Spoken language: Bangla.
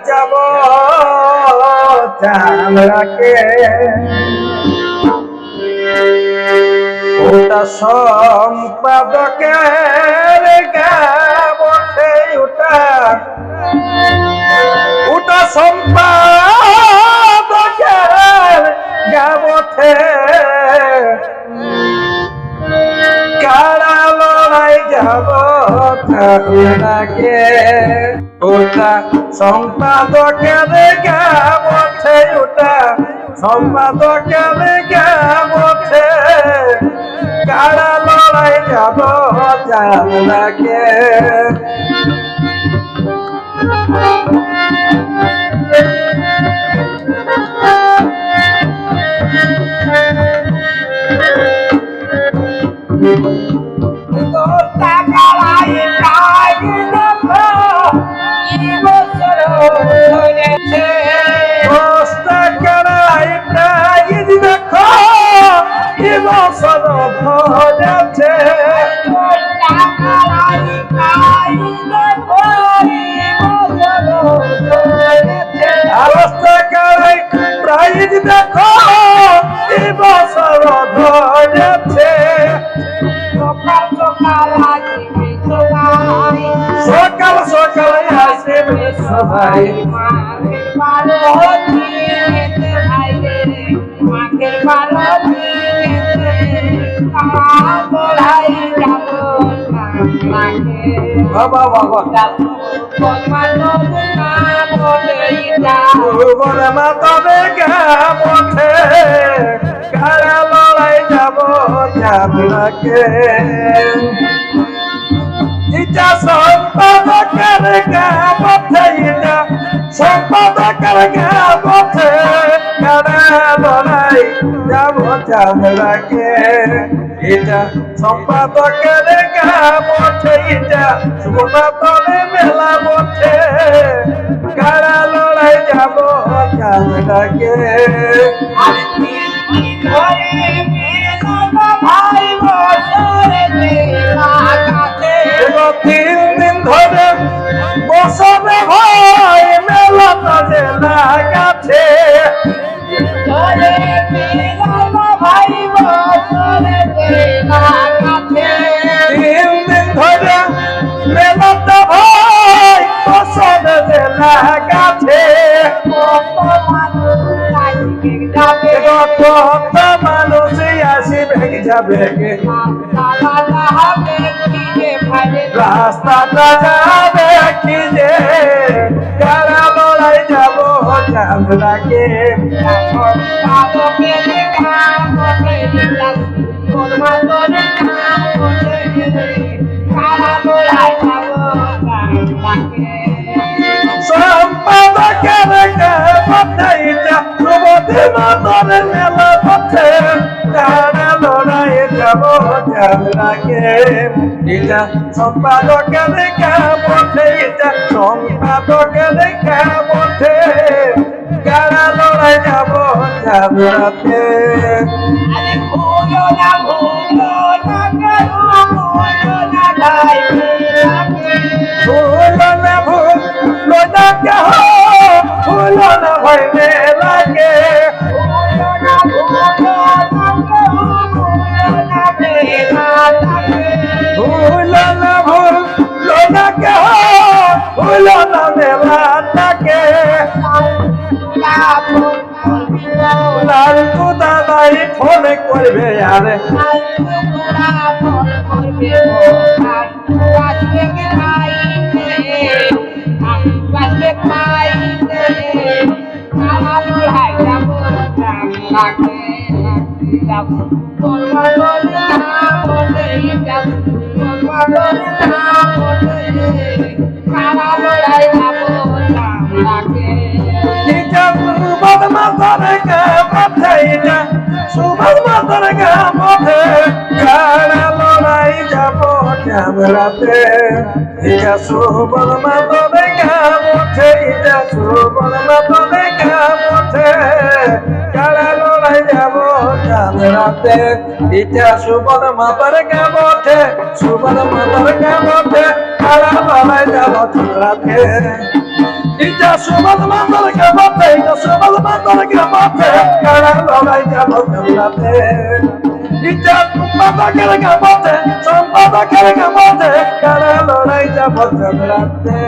যাব চামড়াকে ওটা সম্পাদকের গাবঠে ওটা সম্পাদকের গাবঠে কারা লড়াই যাব চামড়াকে ওটা সম্পাদকের গাবঠে ওটা সম্পাদকের গাবঠে কারা লড়াই যাব চামড়াকে দেখো বছর ধরেছে সকাল সকাল আসবে সবাই বাবা বাবা তবে গাবঠে কারা লড়াই যাব চামড়াকে ইটা সম্পাদকের গাবঠে ইটা সম্পাদকের গাবঠে কারা লড়াই যাব চামড়াকে এটা সম্পাদকের গাবঠে ইটা সুবর্ণতলে মেলা বঠে কারা লড়াই যাব চামড়াকে তিন দিন ধরে বসবে ভাই মেলা তাদের লাগাছে তিন দিন ধরে মেলাটা ভাই বসবে লাগাছে কত মানুষ আসিবে যাবে রাস্তাটা যাবে কি যে কারা লড়াই যাব চামড়াকে সম্পাদকের গাবঠে ইটা সুবধি মাতরের মেলা বঠে কারা লড়াই যাব চামড়াকে ইটা সম্পাদকের গাবঠে ইটা সম্পাদকের গাবঠে কারা লড়াই যাব চামড়াকে ভাই মেলাকে ভুল না ভুল লোনাকে ভুল না মেলাটাকে লালটু দাদাই ফোন করবে আরে সুভাষ মাতার গাবঠে কারা লড়াই যাব চামড়াতে ইটা সুবল মাতার গাবঠে ইটা সুবল মাতার গাবঠে কারা লড়াই যাব চাঁদ রাতে ইটা সুবল মাতার গাবতে সুবল মাতার গাবতে কারা লড়াই যাব চাঁদ রাতে ইটা সুবল মাতার গাবতে ইটা সুবল মাতার গাবতে কারা লড়াই যাব চাঁদ রাতে ইটা মাতার গাবতে সম্পাদকের গাবতে কারা লড়াই যাব চাঁদ রাতে